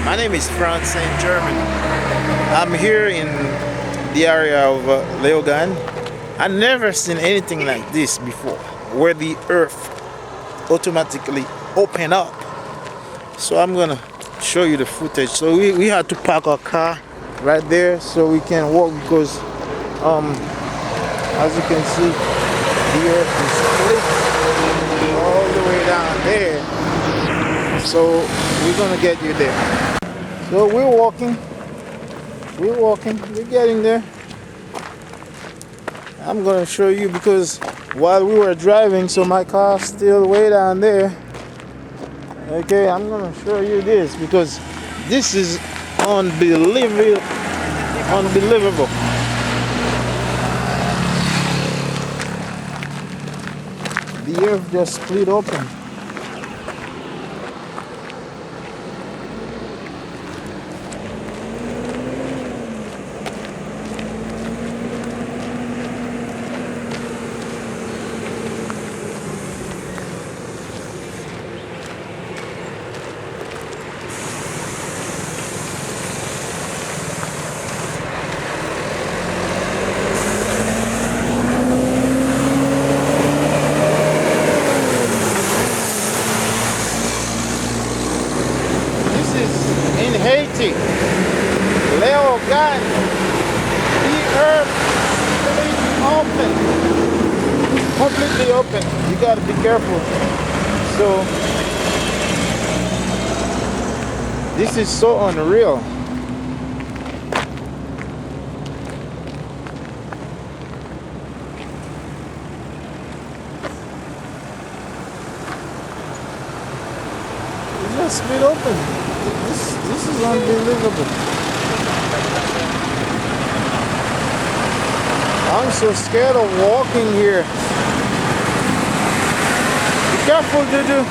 My name is France Saint German. I'm here in the area of Leogan. I never seen anything like this before, where the earth automatically open up. So I'm gonna show you the footage. So we had to park our car right there so we can walk because as you can see, the earth is split all the way down there. So we're gonna get you there. So we're walking, we're getting there. I'm gonna show you because while we were driving, so my car's still way down there. Okay, I'm gonna show you this because this is unbelievable. The earth just split open. In Haiti, Leogan, the earth is open, completely open. You gotta be careful. So this is so unreal. It's just split open. This is unbelievable. I'm so scared of walking here. Be careful, Dudu.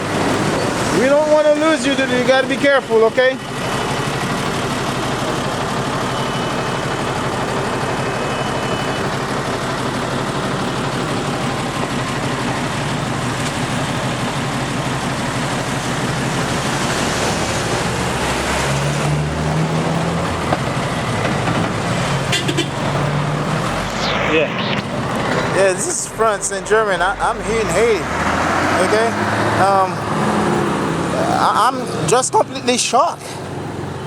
We don't want to lose you, Dudu. You gotta be careful, okay? Yeah, this is France Saint German. I'm here in Haiti. Okay, I'm just completely shocked.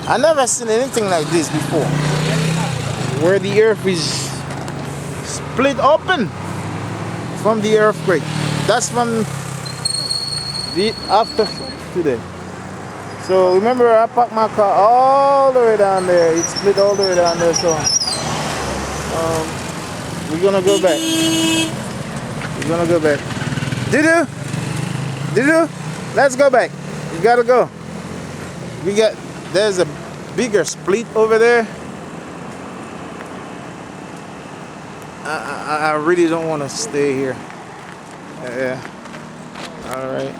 I never seen anything like this before, where the earth is split open from the earthquake. That's from the aftershock today. So remember, I parked my car all the way down there. It split all the way down there. So. We're gonna go back. Dudu, let's go back. You gotta go. There's a bigger split over there. I really don't want to stay here. Yeah. All right.